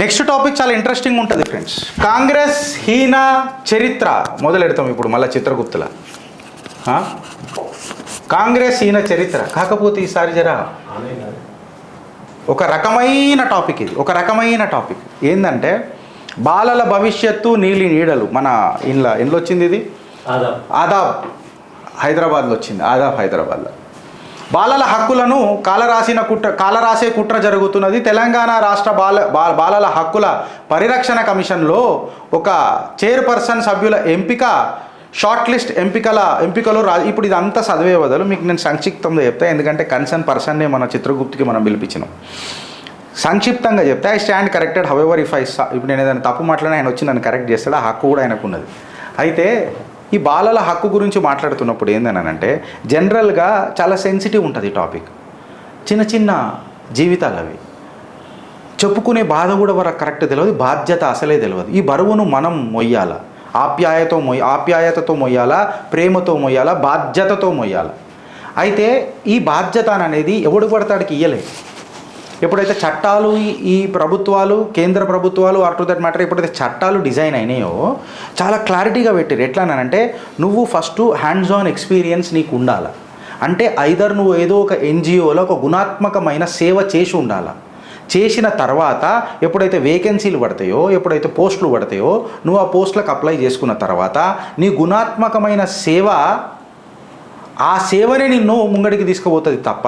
Next topic చాలా interesting ఉంటుంది friends. Congress హీన చరిత్ర మొదలెడతాం ఇప్పుడు మళ్ళీ చిత్రగుప్తుల. కాంగ్రెస్ హీన చరిత్ర కాకపోతే ఈసారి జరా ఒక రకమైన టాపిక్ ఇది. ఒక రకమైన టాపిక్ ఏంటంటే బాలల భవిష్యత్తు నీలి నీడలు. మన ఇంట్లో వచ్చింది ఇది ఆదాబ్ హైదరాబాద్లో వచ్చింది. ఆదాబ్ హైదరాబాద్లో బాలల హక్కులను కాలరాసే కుట్ర జరుగుతున్నది. తెలంగాణ రాష్ట్ర బాలల హక్కుల పరిరక్షణ కమిషన్లో ఒక చైర్పర్సన్ సభ్యుల ఎంపిక షార్ట్ లిస్ట్ ఎంపికలో ఇప్పుడు ఇదంతా చదివే బదులు మీకు నేను సంక్షిప్తంగా చెప్తా, ఎందుకంటే కన్సర్న్ పర్సన్నే మన చిత్రగుప్తికి మనం పిలిపించినాం. సంక్షిప్తంగా చెప్తే I stand corrected however if ఇప్పుడు నేను ఏదైనా తప్పు మాట్లాడినా ఆయన వచ్చి నన్ను కరెక్ట్ చేస్తాడు. ఆ హక్కు కూడా ఆయనకు ఉన్నది. అయితే ఈ బాలల హక్కు గురించి మాట్లాడుతున్నప్పుడు ఏందనంటే జనరల్గా చాలా సెన్సిటివ్ ఉంటుంది టాపిక్. చిన్న చిన్న జీవితాలు అవి, చెప్పుకునే బాధ కూడా వరకు కరెక్ట్ తెలియదు, బాధ్యత అసలే తెలియదు. ఈ బరువును మనం మొయ్యాల, ఆప్యాయతతో మొయ్యాలా, ప్రేమతో మొయ్యాలా, బాధ్యతతో మొయ్యాల. అయితే ఈ బాధ్యత అనేది ఎవడు పడతాడికి ఇయ్యలేదు. ఎప్పుడైతే చట్టాలు ఈ ప్రభుత్వాలు కేంద్ర ప్రభుత్వాలు ఆర్ టు దట్ మ్యాటర్ ఎప్పుడైతే చట్టాలు డిజైన్ అయినాయో చాలా క్లారిటీగా పెట్టారు. ఎట్లానంటే నువ్వు ఫస్ట్ హ్యాండ్స్ ఆన్ ఎక్స్పీరియన్స్ నీకు ఉండాలి. అంటే ఐదర్ నువ్వు ఏదో ఒక ఎన్జిఓలో ఒక గుణాత్మకమైన సేవ చేసి ఉండాలి. చేసిన తర్వాత ఎప్పుడైతే వేకెన్సీలు పడతాయో, ఎప్పుడైతే పోస్టులు పడతాయో నువ్వు ఆ పోస్టులకు అప్లై చేసుకున్న తర్వాత నీ గుణాత్మకమైన సేవ, ఆ సేవనే నిన్ను ముంగడికి తీసుకుపోతుంది తప్ప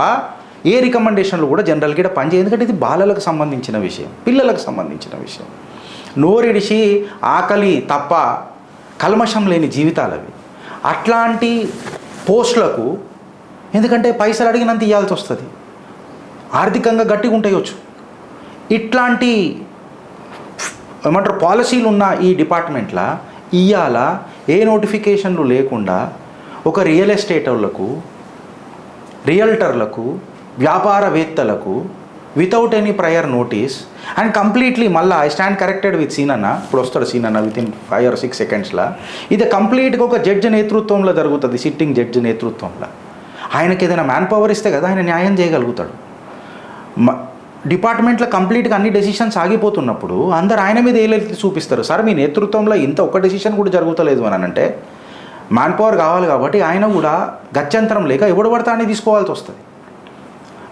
ఏ రికమెండేషన్లు కూడా జనరల్గా ఇక్కడ పనిచేయదు. ఎందుకంటే ఇది బాలలకు సంబంధించిన విషయం, పిల్లలకు సంబంధించిన విషయం. నోరిడిసి ఆకలి తప్ప కల్మషం లేని జీవితాలు అవి. అట్లాంటి పోస్టులకు ఎందుకంటే పైసలు అడిగినంత ఇవ్వాల్సి వస్తుంది, ఆర్థికంగా గట్టిగా ఉంటాయొచ్చు. ఇట్లాంటి ఏమంటారు పాలసీలు ఉన్న ఈ డిపార్ట్మెంట్లో ఇవాళ ఏ నోటిఫికేషన్లు లేకుండా ఒక రియల్ ఎస్టేట్ వాళ్ళకు, రియల్టర్లకు, వ్యాపారవేత్తలకు without any prior notice and completely మళ్ళీ ఐ స్టాండ్ కరెక్టెడ్ విత్ సీనన్న. ఇప్పుడు వస్తాడు సీనన్న వితిన్ 5 or 6 secondsలో. ఇది కంప్లీట్గా ఒక జడ్జి నేతృత్వంలో జరుగుతుంది, సిట్టింగ్ జడ్జి నేతృత్వంలో. ఆయనకి ఏదైనా మ్యాన్ పవర్ ఇస్తే కదా ఆయన న్యాయం చేయగలుగుతాడు. డిపార్ట్మెంట్లో కంప్లీట్గా అన్ని డెసిషన్స్ ఆగిపోతున్నప్పుడు అందరు ఆయన మీద ఏలెత్తి చూపిస్తారు. సార్ మీ నేతృత్వంలో ఇంత ఒక్క డెసిషన్ కూడా జరుగుతలేదు అని అంటే మ్యాన్ పవర్ కావాలి కాబట్టి ఆయన కూడా గత్యంతరం లేక ఎవడు పడతానే తీసుకోవాల్సి వస్తుంది.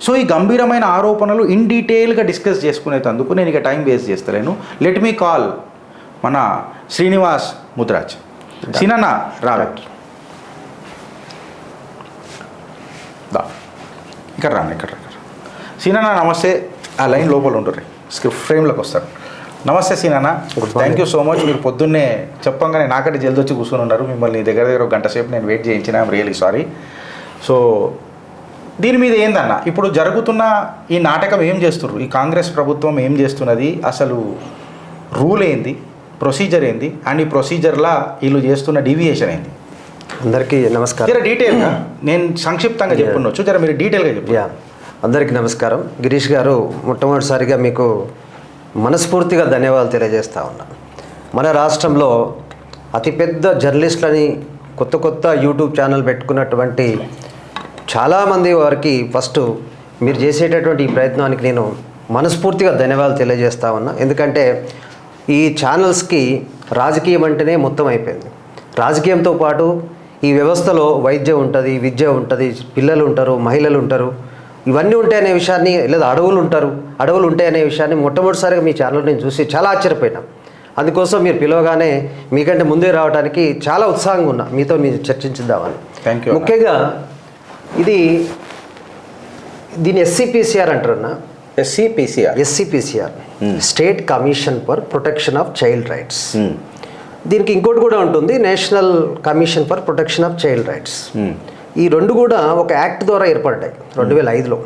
సో ఈ గంభీరమైన ఆరోపణలు ఇన్ డీటెయిల్గా డిస్కస్ చేసుకునేందుకు నేను ఇక టైం వేస్ట్ చేస్తలేను. లెట్ మీ కాల్ మన శ్రీనివాస్ ముద్రాజ్. సీనన్న రావట్ ఇక్కడ రాను, ఇక్కడ సీనన్న నమస్తే. ఆ లైన్ లోపల ఉంటుంది, స్క్రిప్ట్ ఫ్రేమ్లోకి వస్తారు. నమస్తే సీనన్న, థ్యాంక్ యూ సో మచ్. మీరు పొద్దున్నే చెప్పంగానే నాకంటే జల్ది వచ్చి కూర్చొని ఉన్నారు. మిమ్మల్ని దగ్గర ఒక గంట సేపు నేను వెయిట్ చేయించిన, ఐఎమ్ రియలీ సారీ. సో దీని మీద ఏందన్న ఇప్పుడు జరుగుతున్న ఈ నాటకం ఏం చేస్తున్నారు, ఈ కాంగ్రెస్ ప్రభుత్వం ఏం చేస్తున్నది, అసలు రూల్ ఏంది, ప్రొసీజర్ ఏంది, అండ్ ఈ ప్రొసీజర్లా వీళ్ళు చేస్తున్న డీవియేషన్ ఏంది? అందరికీ నమస్కారం. జర డీటెయిల్గా, నేను సంక్షిప్తంగా చెప్పుండొచ్చు, జర మీరు డీటెయిల్గా చెప్పు. అందరికీ నమస్కారం. గిరీష్ గారు, మొట్టమొదటిసారిగా మీకు మనస్ఫూర్తిగా ధన్యవాదాలు తెలియజేస్తా ఉన్నా. మన రాష్ట్రంలో అతిపెద్ద జర్నలిస్టులని కొత్త యూట్యూబ్ ఛానల్ పెట్టుకున్నటువంటి చాలామంది వారికి ఫస్ట్ మీరు చేసేటటువంటి ఈ ప్రయత్నానికి నేను మనస్ఫూర్తిగా ధన్యవాదాలు తెలియజేస్తా ఉన్నా. ఎందుకంటే ఈ ఛానల్స్కి రాజకీయం అంటేనే మొత్తం అయిపోయింది. రాజకీయంతో పాటు ఈ వ్యవస్థలో వైద్యం ఉంటుంది, విద్య ఉంటుంది, పిల్లలు ఉంటారు, మహిళలు ఉంటారు, ఇవన్నీ ఉంటాయనే విషయాన్ని, లేదా అడవులు ఉంటాయనే విషయాన్ని మొట్టమొదటిసారిగా మీ ఛానల్ నేను చూసి చాలా ఆశ్చర్యపోయినా. అందుకోసం మీరు పిలవగానే మీకంటే ముందే రావడానికి చాలా ఉత్సాహంగా ఉన్నా, మీతో మీరు చర్చించుద్దామని. Thank you. ముఖ్యంగా దీని ఎస్సీపీసీఆర్ అంటారన్నా. SCPCR state commission for protection of child rights. దీనికి ఇంకోటి కూడా ఉంటుంది, national commission for protection of child rights. ఈ రెండు కూడా ఒక యాక్ట్ ద్వారా ఏర్పడ్డాయి 2005లో,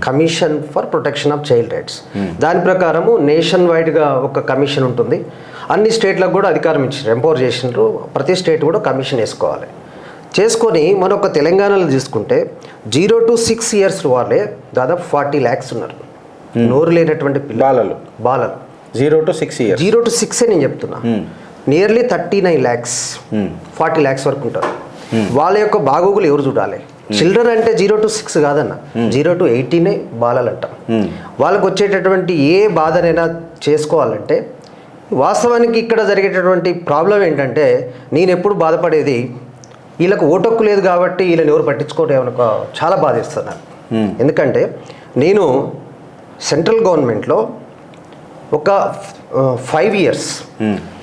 commission for protection of child rights. దాని ప్రకారము నేషన్ వైడ్గా ఒక కమిషన్ ఉంటుంది. అన్ని స్టేట్లకు కూడా అధికారం ఇచ్చారు, ఎంపవర్ చేసినారు. ప్రతి స్టేట్ కూడా కమిషన్ వేసుకోవాలి. చేసుకొని మనొక తెలంగాణలో తీసుకుంటే 0 to 6 years వాళ్ళే దాదాపు 40 lakhs ఉన్నారు. నోరు లేనటువంటి బాలలు 0 to 6 years. 0 to 6 నేను చెప్తున్నా. నియర్లీ 39 lakhs, 40 lakhs వరకు ఉంటారు. వాళ్ళ యొక్క బాగోగులు ఎవరు చూడాలి? చిల్డ్రన్ అంటే 0 to 6 కాదన్న, 0 to 18 బాలలు అంటాం. వాళ్ళకు వచ్చేటటువంటి ఏ బాధనైనా చేసుకోవాలంటే వాస్తవానికి ఇక్కడ జరిగేటటువంటి ప్రాబ్లం ఏంటంటే నేను ఎప్పుడు బాధపడేది వీళ్ళకు ఓటక్కు లేదు కాబట్టి వీళ్ళని ఎవరు పట్టించుకోవడం ఏమనుకో చాలా బాధిస్తున్నారు. ఎందుకంటే నేను సెంట్రల్ గవర్నమెంట్లో ఒక 5 ఇయర్స్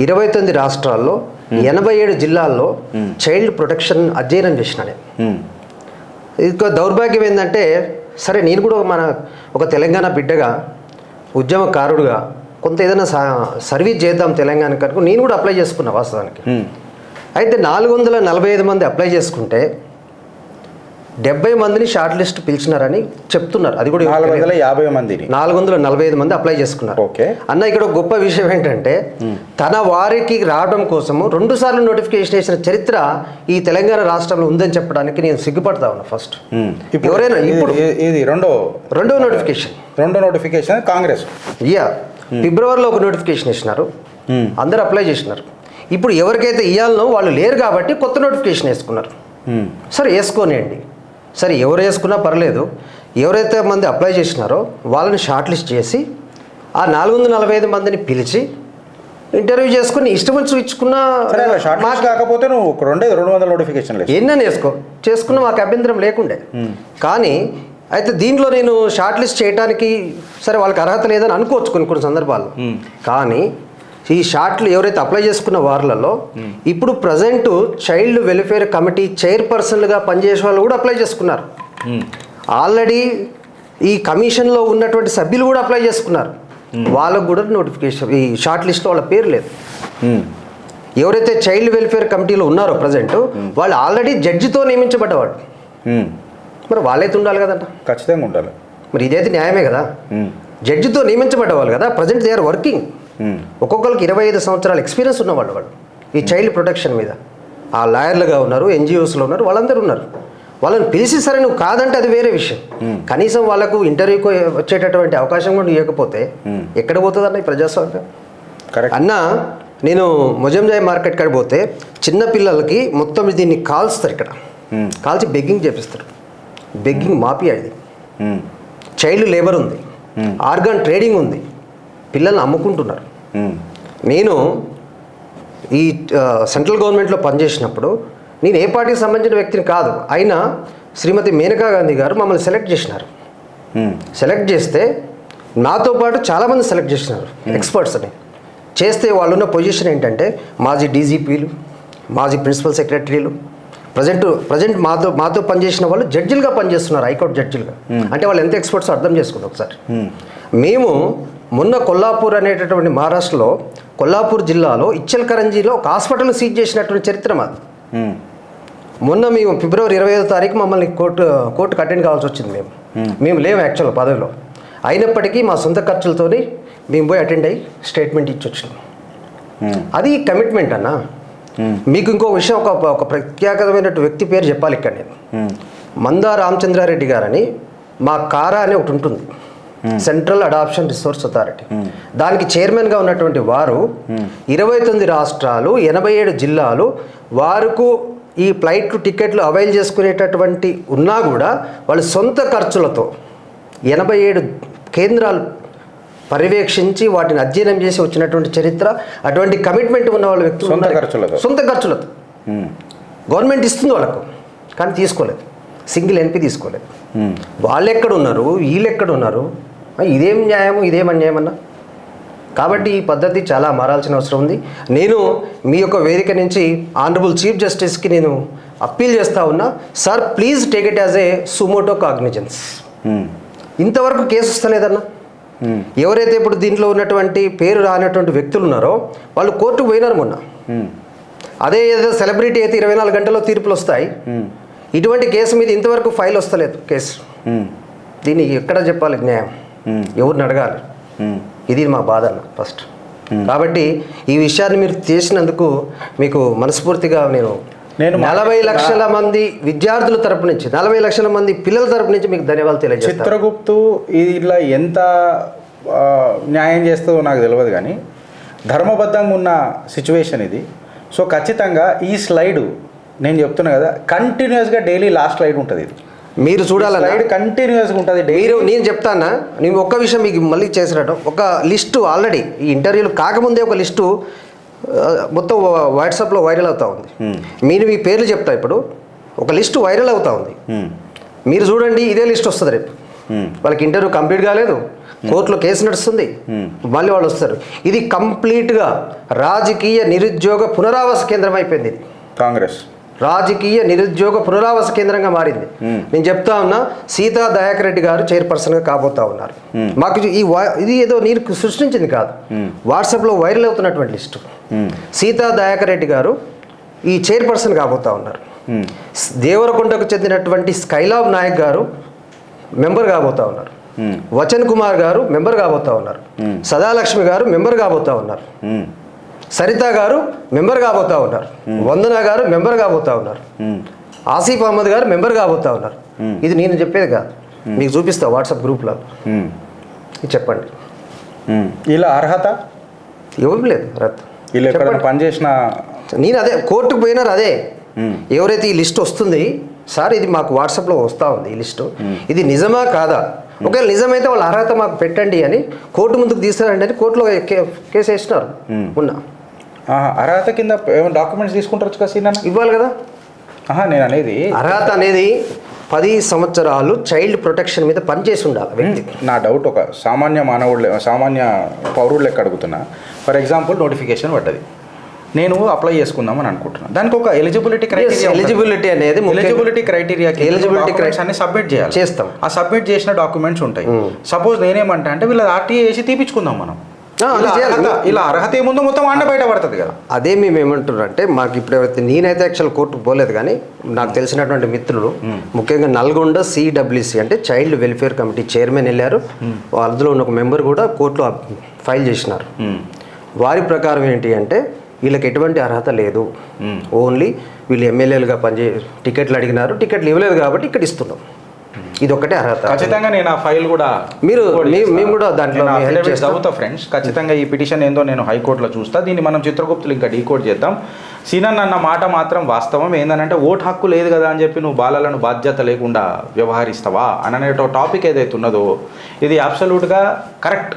29 రాష్ట్రాల్లో 87 జిల్లాల్లో చైల్డ్ ప్రొటెక్షన్ అధ్యయనం చేసిన నేను. ఇది దౌర్భాగ్యం ఏంటంటే సరే నేను కూడా ఒక తెలంగాణ బిడ్డగా ఉద్యమకారుడుగా కొంత ఏదైనా సర్వీస్ చేద్దాం తెలంగాణకి అనుకో నేను కూడా అప్లై చేసుకున్నా వాస్తవానికి. అయితే 445 మంది అప్లై చేసుకుంటే 70 మందిని షార్ట్ లిస్ట్ పిలిచినారని చెప్తున్నారు. అది కూడా 445 మంది అప్లై చేసుకున్నారు. అన్న ఇక్కడ ఒక గొప్ప విషయం ఏంటంటే తన వారికి రావడం కోసము 2 సార్లు నోటిఫికేషన్ వేసిన చరిత్ర ఈ తెలంగాణ రాష్ట్రంలో ఉందని చెప్పడానికి నేను సిగ్గుపడతా ఉన్నా. ఫస్ట్ ఎవరైనా ఇప్పుడు ఇది రెండో నోటిఫికేషన్ కాంగ్రెస్ ఫిబ్రవరిలో ఒక నోటిఫికేషన్ ఇచ్చినారు, అందరు అప్లై చేసినారు. ఇప్పుడు ఎవరికైతే ఇవ్వాలనో వాళ్ళు లేరు కాబట్టి కొత్త నోటిఫికేషన్ వేసుకున్నారు. సరే వేసుకోనియండి, సరే ఎవరు వేసుకున్నా పర్లేదు. ఎవరైతే మంది అప్లై చేసినారో వాళ్ళని షార్ట్ లిస్ట్ చేసి ఆ 445 మందిని పిలిచి ఇంటర్వ్యూ చేసుకుని ఇష్టం వచ్చి ఇచ్చుకున్నా కాకపోతే నువ్వు 200 నోటిఫికేషన్ ఎన్నని చేసుకున్నా మాకు అభ్యంతరం లేకుండే. కానీ అయితే దీంట్లో నేను షార్ట్ లిస్ట్ చేయడానికి సరే వాళ్ళకి అర్హత లేదని అనుకోవచ్చు కొన్ని సందర్భాల్లో. కానీ ఈ షార్ట్లు ఎవరైతే అప్లై చేసుకున్న వారిలలో ఇప్పుడు ప్రజెంట్ చైల్డ్ వెల్ఫేర్ కమిటీ చైర్పర్సన్లుగా పనిచేసే వాళ్ళు కూడా అప్లై చేసుకున్నారు. ఆల్రెడీ ఈ కమిషన్లో ఉన్నటువంటి సభ్యులు కూడా అప్లై చేసుకున్నారు. వాళ్ళకు కూడా నోటిఫికేషన్ ఈ షార్ట్ లిస్ట్లో వాళ్ళ పేరు లేదు. ఎవరైతే చైల్డ్ వెల్ఫేర్ కమిటీలో ఉన్నారో ప్రజెంట్ వాళ్ళు ఆల్రెడీ జడ్జితో నియమించబడ్డవాడు. మరి వాళ్ళైతే ఉండాలి కదంట, ఖచ్చితంగా ఉండాలి. మరి ఇదైతే న్యాయమే కదా. జడ్జితో నియమించబడ్డవాళ్ళు కదా, ప్రజెంట్ దే ఆర్ వర్కింగ్. ఒక్కొక్కరికి 25 సంవత్సరాల ఎక్స్పీరియన్స్ ఉన్నవాళ్ళు వాళ్ళు ఈ చైల్డ్ ప్రొటెక్షన్ మీద. ఆ లాయర్లుగా ఉన్నారు, ఎన్జిఓస్లో ఉన్నారు, వాళ్ళందరూ ఉన్నారు. వాళ్ళని పిలిచి సరే నువ్వు కాదంటే అది వేరే విషయం. కనీసం వాళ్ళకు ఇంటర్వ్యూకి వచ్చేటటువంటి అవకాశం కూడా ఇవ్వకపోతే ఎక్కడ పోతుంది అన్న ఈ ప్రజాస్వామ్యం? అన్న నేను మొజంజాయ్ మార్కెట్ కాడ పోతే చిన్న పిల్లలకి మొత్తం దీన్ని కాల్స్తారు, ఇక్కడ కాల్చి బెగ్గింగ్ చేపిస్తారు. బెగ్గింగ్ మాఫియా ఇది. చైల్డ్ లేబర్ ఉంది, ఆర్గాన్ ట్రేడింగ్ ఉంది, పిల్లల్ని అమ్ముకుంటున్నారు. నేను ఈ సెంట్రల్ గవర్నమెంట్లో పనిచేసినప్పుడు నేను ఏ పార్టీకి సంబంధించిన వ్యక్తిని కాదు, అయినా శ్రీమతి మేనకా గాంధీ గారు మమ్మల్ని సెలెక్ట్ చేసినారు. సెలెక్ట్ చేస్తే నాతో పాటు చాలామంది సెలెక్ట్ చేసినారు ఎక్స్పర్ట్స్ అని. చేస్తే వాళ్ళున్న పొజిషన్ ఏంటంటే మాజీ డీజీపీలు, మాజీ ప్రిన్సిపల్ సెక్రటరీలు, ప్రజెంట్ మాతో పనిచేసిన వాళ్ళు జడ్జిలుగా పనిచేస్తున్నారు, హైకోర్టు జడ్జిలుగా. అంటే వాళ్ళు ఎంత ఎక్స్పర్ట్స్ అర్థం చేసుకుంది ఒకసారి. మేము మొన్న కొల్లాపూర్ అనేటటువంటి మహారాష్ట్రలో కొల్లాపూర్ జిల్లాలో ఇచ్చల్కరంజీలో ఒక హాస్పిటల్ సీజ్ చేసినటువంటి చరిత్ర మాది. మొన్న మేము ఫిబ్రవరి 25వ తారీఖు మమ్మల్ని కోర్టుకు అటెండ్ కావాల్సి వచ్చింది. మేము లేము యాక్చువల్గా పదవిలో, అయినప్పటికీ మా సొంత ఖర్చులతోని మేము పోయి అటెండ్ అయ్యి స్టేట్మెంట్ ఇచ్చి వచ్చినాం. అది కమిట్మెంట్ అన్న. మీకు ఇంకో విషయం, ఒక ప్రఖ్యాతమైన వ్యక్తి పేరు చెప్పాలి ఇక్కడ నేను. మందా రామచంద్రారెడ్డి గారని మా కారా అని ఒకటి ఉంటుంది, సెంట్రల్ అడాప్షన్ రిసోర్స్ అథారిటీ. దానికి చైర్మన్గా ఉన్నటువంటి వారు 29 రాష్ట్రాలు 87 జిల్లాలు వారికి ఈ ఫ్లైట్ టికెట్లు అవైల్ చేసుకునేటటువంటి ఉన్నా కూడా వాళ్ళు సొంత ఖర్చులతో 87 కేంద్రాలు పర్యవేక్షించి వాటిని అధ్యయనం చేసి వచ్చినటువంటి చరిత్ర, అటువంటి కమిట్మెంట్ ఉన్న వాళ్ళ వ్యక్తులు సొంత ఖర్చులతో గవర్నమెంట్ ఇస్తుంది వాళ్ళకు, కానీ తీసుకోలేదు. సింగిల్ ఎన్పి తీసుకోలేదు. వాళ్ళు ఎక్కడున్నారు, వీళ్ళు ఎక్కడున్నారు? ఇదేం న్యాయము, ఇదేం అన్యాయం అన్న? కాబట్టి ఈ పద్ధతి చాలా మారాల్సిన అవసరం ఉంది. నేను మీ యొక్క వేదిక నుంచి ఆనరబుల్ చీఫ్ జస్టిస్కి నేను అప్పీల్ చేస్తూ ఉన్నా, sir please take it as a suo motu cognizance. ఇంతవరకు కేసు వస్తలేదన్నా. ఎవరైతే ఇప్పుడు దీంట్లో ఉన్నటువంటి పేరు రానటువంటి వ్యక్తులు ఉన్నారో వాళ్ళు కోర్టుకు పోయినారు మొన్న. అదే ఏదో సెలబ్రిటీ అయితే 24 గంటల్లో తీర్పులు వస్తాయి. ఇటువంటి కేసు మీద ఇంతవరకు ఫైల్ వస్తలేదు కేసు. దీన్ని ఎక్కడ చెప్పాలి న్యాయం, ఎవరిని అడగాలి? ఇది మా బాధ అన్న ఫస్ట్. కాబట్టి ఈ విషయాన్ని మీరు చేసినందుకు మీకు మనస్ఫూర్తిగా నేను 40 లక్షల మంది విద్యార్థుల తరపు నుంచి, 40 లక్షల మంది పిల్లల తరపు నుంచి మీకు ధన్యవాదాలు తెలియజేస్తాను. చిత్రగుప్తు ఇలా ఎంత న్యాయం చేస్తుందో నాకు తెలియదు, కానీ ధర్మబద్ధంగా ఉన్న సిచ్యువేషన్ ఇది. సో ఖచ్చితంగా ఈ స్లైడు నేను చెప్తున్నా కదా, కంటిన్యూస్గా డైలీ లాస్ట్ స్లైడ్ ఉంటుంది. ఇది మీరు చూడాలన్నా కంటిన్యూస్గా ఉంటుంది. నేను చెప్తానా, నేను ఒక్క విషయం మీకు మళ్ళీ చేసినట్టు ఒక లిస్టు ఆల్రెడీ ఈ ఇంటర్వ్యూలు కాకముందే ఒక లిస్టు మొత్తం వాట్సాప్లో వైరల్ అవుతూ ఉంది. మీరు మీ పేర్లు చెప్తా, ఇప్పుడు ఒక లిస్టు వైరల్ అవుతూ ఉంది. మీరు చూడండి, ఇదే లిస్ట్ వస్తుంది రేపు. వాళ్ళకి ఇంటర్వ్యూ కంప్లీట్ కాలేదు, కోర్టులో కేసు నడుస్తుంది, మళ్ళీ వాళ్ళు వస్తారు. ఇది కంప్లీట్గా రాజకీయ నిరుద్యోగ పునరావాస కేంద్రం అయిపోయింది. ఇది కాంగ్రెస్ రాజకీయ నిరుద్యోగ పునరావాస కేంద్రంగా మారింది. నేను చెప్తా ఉన్నా, సీతా దయాకర్ రెడ్డి గారు చైర్పర్సన్గా కాబోతా ఉన్నారు. మాకు ఇది ఏదో నీరు సృష్టించింది కాదు, వాట్సాప్లో వైరల్ అవుతున్నటువంటి లిస్టు. సీతా దయాకర్ రెడ్డి గారు ఈ చైర్పర్సన్ కాబోతా ఉన్నారు. దేవరకొండకు చెందినటువంటి స్కైలాబ్ నాయక్ గారు మెంబర్ కాబోతా ఉన్నారు. వచన్ కుమార్ గారు మెంబర్ కాబోతా ఉన్నారు. సదాలక్ష్మి గారు మెంబర్ కాబోతా ఉన్నారు. సరిత గారు మెంబర్ కాబోతా ఉన్నారు. వందన గారు మెంబర్ కాబోతా ఉన్నారు. ఆసిఫ్ అహ్మద్ గారు మెంబర్ కాబోతా ఉన్నారు. ఇది నేను చెప్పేది కాదు, మీకు చూపిస్తా వాట్సాప్ గ్రూప్లో. చెప్పండి, ఇలా అర్హత ఎవరు లేదు. అర్హత వీళ్ళు ఎక్కడైనా పనిచేసిన, నేను అదే కోర్టుకు పోయినారు. అదే ఎవరైతే ఈ లిస్ట్ వస్తుంది సార్, ఇది మాకు వాట్సాప్లో వస్తూ ఉంది ఈ లిస్టు, ఇది నిజమా కాదా, ఒకవేళ నిజమైతే వాళ్ళ అర్హత మాకు పెట్టండి అని కోర్టు ముందుకు తీసుకురండి అని కోర్టులో కేసు వేసినారు. ఉన్నా అర్హత కింద ఏమైనా డాక్యుమెంట్స్ తీసుకుంటారు కదా సీనా, ఇవ్వాలి కదా. నేను అనేది అర్హత అనేది 10 సంవత్సరాలు చైల్డ్ ప్రొటెక్షన్ మీద పనిచేసి ఉండాలి వ్యక్తి. నా డౌట్, ఒక సామాన్య సామాన్య పౌరుడు లెక్క అడుగుతున్నా. ఫర్ ఎగ్జాంపుల్ నోటిఫికేషన్ పడ్డది, నేను అప్లై చేసుకుందామని అనుకుంటున్నాను. దానికి ఒక ఎలిజిబిలిటీ క్రైటీరియా, ఎలిజిబిలిటీ అనేది ఎలిజిబిలిటీ క్రైటీరియా, అన్ని సబ్మిట్ చేయాలి. చేస్తాం. ఆ సబ్మిట్ చేసిన డాక్యుమెంట్స్ ఉంటాయి. సపోజ్ నేనేమంటా అంటే వీళ్ళ ఆర్టీఏ వేసి తీపించుకుందాం మనం. ఇలా అర్హత ఏముందో మొత్తం ఆండ బయట పడుతుంది కదా. అదే మేము ఏమంటున్నారు అంటే, మాకు ఇప్పుడు ఎవరైతే, నేనైతే యాక్చువల్ కోర్టుకు పోలేదు, కానీ నాకు తెలిసినటువంటి మిత్రులు ముఖ్యంగా నల్గొండ CWC అంటే చైల్డ్ వెల్ఫేర్ కమిటీ చైర్మన్ వెళ్ళారు. అందులో ఉన్న ఒక మెంబర్ కూడా కోర్టులో ఫైల్ చేసినారు. వారి ప్రకారం ఏంటి అంటే, వీళ్ళకి ఎటువంటి అర్హత లేదు, ఓన్లీ వీళ్ళు ఎమ్మెల్యేలుగా టికెట్లు అడిగినారు, టికెట్లు ఇవ్వలేదు కాబట్టి ఇక్కడ ఇస్తున్నాం, ఇది ఒకటే అర్హత. ఖచ్చితంగా నేను ఆ ఫైల్ కూడా మేము కూడా దాంట్లో చదువుతా ఫ్రెండ్స్. ఖచ్చితంగా ఈ పిటిషన్ ఏందో నేను హైకోర్టులో చూస్తా. దీన్ని మనం చిత్రగుప్తులు ఇంకా డీకోడ్ చేద్దాం. సీనన్ అన్న మాట మాత్రం వాస్తవం. ఏంటంటే ఓటు హక్కు లేదు కదా అని చెప్పి నువ్వు బాలలను బాధ్యత లేకుండా వ్యవహరిస్తావా అనే టాపిక్ ఏదైతే ఉన్నదో ఇది అబ్సల్యూట్గా కరెక్ట్.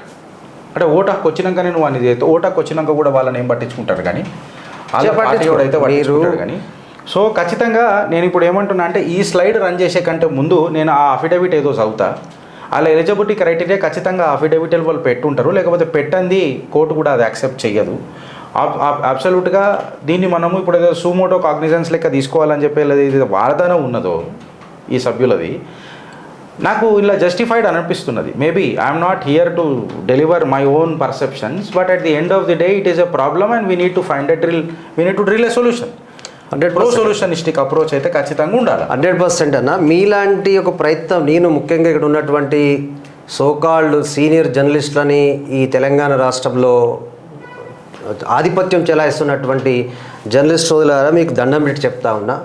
అంటే ఓటు హక్కు వచ్చినాకనే నువ్వు అనేది అయితే, ఓటు హక్కు వచ్చినాక కూడా వాళ్ళని ఏం పట్టించుకుంటారు కానీ అయితే పట్టించుకుంటారు కానీ. సో ఖచ్చితంగా నేను ఇప్పుడు ఏమంటున్నా అంటే, ఈ స్లైడ్ రన్ చేసే కంటే ముందు నేను ఆ అఫిడవిట్ ఏదో చదువుతా. అలా ఎలిజిబిలిటీ క్రైటీరియా ఖచ్చితంగా అఫిడవిట్ వాళ్ళు పెట్టుంటారు, లేకపోతే పెట్టంది కోర్టు కూడా అది యాక్సెప్ట్ చేయదు. అబ్సల్యూట్గా దీన్ని మనము ఇప్పుడు ఏదో సూమోటో కాగ్నిజెన్స్ లెక్క తీసుకోవాలని చెప్పి ఇది వాదన ఉన్నదో ఈ సభ్యులది, నాకు ఇలా జస్టిఫైడ్ అనిపిస్తున్నది. Maybe I'm not here to deliver my own perceptions, but at the end of the day it is a problem and we need to find drill a solution. 100% సొల్యూషనిస్టిక్ అప్రోచ్ అయితే ఖచ్చితంగా ఉండాలి. 100% అన్న. మీలాంటి ఒక ప్రయత్నం, నేను ముఖ్యంగా ఇక్కడ ఉన్నటువంటి సోకాల్డ్ సీనియర్ జర్నలిస్టులని ఈ తెలంగాణ రాష్ట్రంలో ఆధిపత్యం చెలాయిస్తున్నటువంటి జర్నలిస్ట్ సోదరులారా, మీకు దండం పెట్టి చెప్తా ఉన్నా,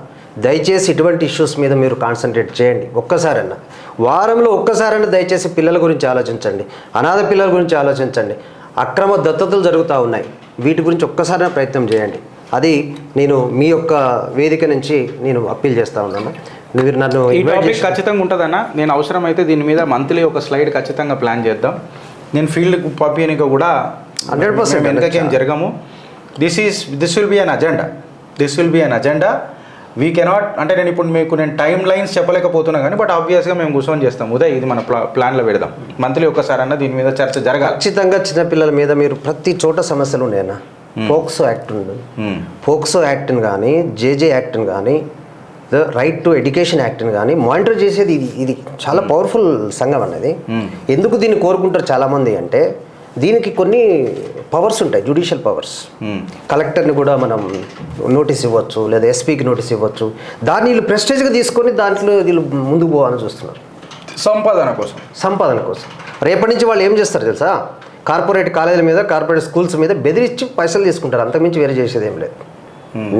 దయచేసి ఇటువంటి ఇష్యూస్ మీద మీరు కాన్సన్ట్రేట్ చేయండి. ఒక్కసారన్నా, వారంలో ఒక్కసారైనా దయచేసి పిల్లల గురించి ఆలోచించండి, అనాథ పిల్లల గురించి ఆలోచించండి. అక్రమ దత్తతలు జరుగుతూ ఉన్నాయి, వీటి గురించి ఒక్కసారైనా ప్రయత్నం చేయండి. అది నేను మీ యొక్క వేదిక నుంచి నేను అప్పీల్ చేస్తూ ఉన్నాను. మీరు నన్ను ఈ టాపిక్ ఖచ్చితంగా ఉంటుందన్న. నేను అవసరమైతే దీని మీద మంత్లీ ఒక స్లైడ్ ఖచ్చితంగా ప్లాన్ చేద్దాం. నేను ఫీల్డ్కి పంపించక కూడా 100% వెనకేం జరగము. This will be an agenda. We cannot, అంటే నేను ఇప్పుడు మీకు టైం లైన్స్ చెప్పలేకపోతున్నా కానీ, బట్ ఆబ్వియస్గా మేము కూర్చొని చేస్తాం. ఉదయ్, ఇది మన ప్లాన్లో పెడదాం. మంత్లీ ఒక్కసారన్నా దీని మీద చర్చ జరగాలి. ఖచ్చితంగా చిన్నపిల్లల మీద మీరు ప్రతి చోట సమస్యలు ఉన్నాయన్న. పోక్సో యాక్ట్ ఉంది, పోక్సో యాక్ట్ని కానీ, జేజే యాక్ట్ని కానీ, ద రైట్ టు ఎడ్యుకేషన్ యాక్ట్ని కానీ మానిటర్ చేసేది ఇది చాలా పవర్ఫుల్ సంఘం అన్నది. ఎందుకు దీన్ని కోరుకుంటారు చాలామంది అంటే, దీనికి కొన్ని పవర్స్ ఉంటాయి, జ్యుడిషియల్ పవర్స్. కలెక్టర్ని కూడా మనం నోటీస్ ఇవ్వచ్చు, లేదా ఎస్పీకి నోటీస్ ఇవ్వచ్చు. దాన్ని వీళ్ళు ప్రెస్టేజ్గా తీసుకొని దాంట్లో వీళ్ళు ముందుకు పోవాలని చూస్తున్నారు, సంపాదన కోసం. రేపటి నుంచి వాళ్ళు ఏం చేస్తారు తెలుసా, కార్పొరేట్ కాలేజీల మీద, కార్పొరేట్ స్కూల్స్ మీద బెదిరించి పైసలు తీసుకుంటారు, అంతకుమించి వేరే చేసేది ఏం లేదు.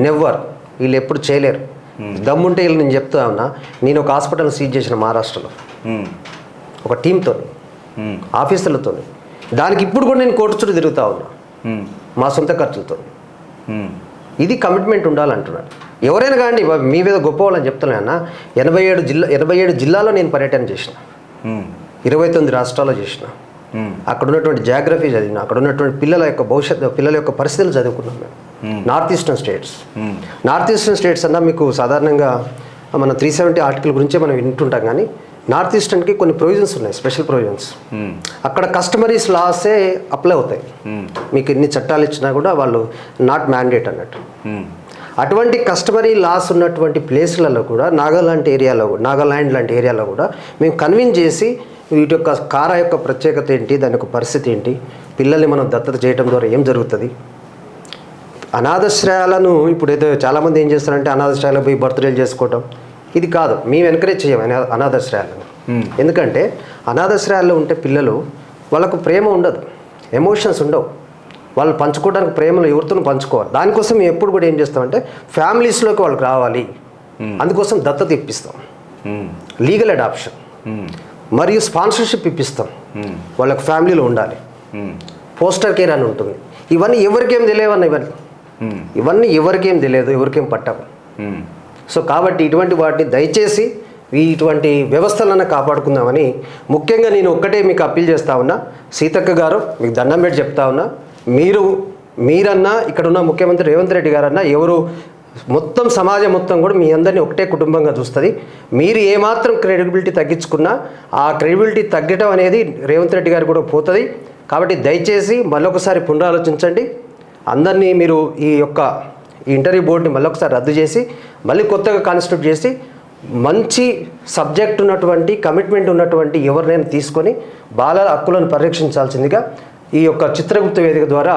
నెవర్, వీళ్ళు ఎప్పుడు చేయలేరు. దమ్ముంటే వీళ్ళు, నేను చెప్తా ఉన్నా, నేను ఒక హాస్పిటల్ సీజ్ చేసిన మహారాష్ట్రలో ఒక టీంతో, ఆఫీసర్లతో. దానికి ఇప్పుడు కూడా నేను కోర్టు చుట్టూ తిరుగుతూ ఉన్నా, మా సొంత ఖర్చులతో. ఇది కమిట్మెంట్ ఉండాలంటున్నాను. ఎవరైనా కానీ మీ మీద గొప్ప వాళ్ళని చెప్తున్నాను అన్న. 87 జిల్లాలో నేను పర్యటన చేసిన, 29 రాష్ట్రాల్లో చేసిన. అక్కడ ఉన్నటువంటి జాగ్రఫీ చదివిన, అక్కడ ఉన్నటువంటి పిల్లల యొక్క భవిష్యత్తు, పిల్లల యొక్క పరిస్థితులు చదువుకున్నాం మేము. నార్త్ ఈస్టర్న్ స్టేట్స్ అన్న మీకు సాధారణంగా మన 370 ఆర్టికల్ గురించే మనం వింటుంటాం, కానీ నార్త్ ఈస్టర్న్కి కొన్ని ప్రొవిజన్స్ ఉన్నాయి, స్పెషల్ ప్రొవిజన్స్. అక్కడ కస్టమరీస్ లాసే అప్లై అవుతాయి. మీకు ఎన్ని చట్టాలు ఇచ్చినా కూడా వాళ్ళు నాట్ మ్యాండేట్ అన్నట్టు. అటువంటి కస్టమరీ లాస్ ఉన్నటువంటి ప్లేస్లలో కూడా నాగాల్యాండ్ లాంటి ఏరియాలో కూడా మేము కన్విన్స్ చేసి వీటి యొక్క కారా యొక్క ప్రత్యేకత ఏంటి, దాని యొక్క పరిస్థితి ఏంటి, పిల్లల్ని మనం దత్తత చేయడం ద్వారా ఏం జరుగుతుంది. అనాథాశ్రయాలను ఇప్పుడైతే చాలామంది ఏం చేస్తారంటే అనాథాశ్రయాలకు పోయి బర్త్డేలు చేసుకోవటం, ఇది కాదు. మేము ఎంకరేజ్ చేయము అనాథాశ్రయాలను. ఎందుకంటే అనాథాశ్రయాల్లో ఉంటే పిల్లలు వాళ్ళకు ప్రేమ ఉండదు, ఎమోషన్స్ ఉండవు, వాళ్ళు పంచుకోవడానికి ప్రేమను ఎవరితో పంచుకోవాలి. దానికోసం మేము ఎప్పుడు కూడా ఏం చేస్తామంటే ఫ్యామిలీస్లోకి వాళ్ళకి రావాలి, అందుకోసం దత్తత ఇప్పిస్తాం, లీగల్ అడాప్షన్ మరియు స్పాన్సర్షిప్ ఇప్పిస్తాం. వాళ్ళకి ఫ్యామిలీలో ఉండాలి, పోస్టర్ కేర్ అని ఉంటుంది. ఇవన్నీ ఎవరికేం తెలియవన్న, ఇవన్నీ ఎవరికేం తెలియదు, ఎవరికేం పట్టవు. సో కాబట్టి ఇటువంటి వాటిని దయచేసి ఇటువంటి వ్యవస్థలను కాపాడుకుందామని ముఖ్యంగా నేను ఒక్కటే మీకు అప్పీల్ చేస్తా ఉన్నా. సీతక్క గారు మీకు దండం పెట్టి చెప్తా ఉన్నా, మీరన్నా ఇక్కడ ఉన్న ముఖ్యమంత్రి రేవంత్ రెడ్డి గారన్నా ఎవరు మొత్తం సమాజం మొత్తం కూడా మీ అందరినీ ఒకటే కుటుంబంగా చూస్తుంది. మీరు ఏమాత్రం క్రెడిబిలిటీ తగ్గించుకున్నా ఆ క్రెడిబిలిటీ తగ్గటం అనేది రేవంత్ రెడ్డి గారు కూడా పోతుంది. కాబట్టి దయచేసి మళ్ళొకసారి పునరాలోచించండి. అందరినీ మీరు ఈ ఇంటర్వ్యూ బోర్డుని మళ్ళొకసారి రద్దు చేసి మళ్ళీ కొత్తగా కాన్స్టిట్యూట్ చేసి మంచి సబ్జెక్ట్ ఉన్నటువంటి కమిట్మెంట్ ఉన్నటువంటి ఎవరినైనా తీసుకొని బాలల హక్కులను పరిరక్షించాల్సిందిగా ఈ చిత్రగుప్త వేదిక ద్వారా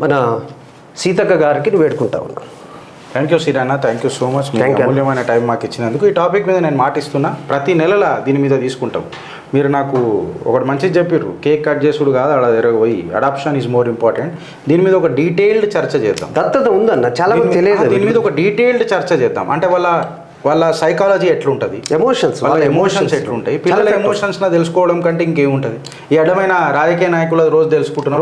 మన సీతక్క గారికి వేడుకుంటా ఉన్నాను. థ్యాంక్ యూ శ్రీరాన్న, థ్యాంక్ యూ సో మచ్. అమూల్యమైన టైం మాకు ఇచ్చినందుకు. ఈ టాపిక్ మీద నేను మాటిస్తున్నా, ప్రతి నెలలా దీని మీద తీసుకుంటాం. మీరు నాకు ఒకటి మంచిది చెప్పారు, కేక్ కట్ చేసుడు కాదు, అలా దగ్గర పోయి అడాప్షన్ ఈజ్ మోర్ ఇంపార్టెంట్. దీని మీద ఒక డీటెయిల్డ్ చర్చ చేద్దాం. దత్తత ఉందన్న చాలా తెలియదు. దీని మీద ఒక డీటెయిల్డ్ చర్చ చేద్దాం. అంటే వాళ్ళ సైకాలజీ ఎట్లుంటుంది, వాళ్ళ ఎమోషన్స్ ఎట్లుంటాయి, పిల్లల ఎమోషన్స్ తెలుసుకోవడం కంటే ఇంకేముంటుంది. ఈ అడ్డమైన రాజకీయ నాయకుల రోజు తెలుసుకుంటున్నాం.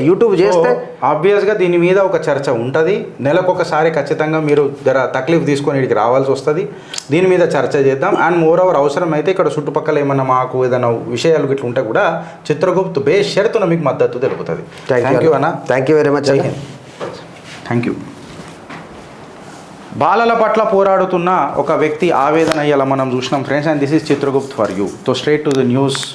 యూట్యూబ్ చేస్తే ఆబ్వియస్గా దీని మీద ఒక చర్చ ఉంటుంది. నెలకొకసారి ఖచ్చితంగా మీరు జర తక్లీఫ్ తీసుకొని ఇక్కడికి రావాల్సి వస్తుంది. దీని మీద చర్చ చేద్దాం. అండ్ మోర్ ఓవర్ అవసరం అయితే ఇక్కడ చుట్టుపక్కల ఏమన్నా మాకు ఏదైనా విషయాలు ఇట్లా ఉంటే కూడా చిత్రగుప్త్ బేస్ షరతున మీకు మద్దతు తెలుపుతుంది. థ్యాంక్ యూ అన్న, thank you very much. Thank you. బాలల పట్ల పోరాడుతున్న ఒక వ్యక్తి ఆవేదన ఇలా మనం చూసినాం friends. And this is Chitragupt for you. So straight to the news.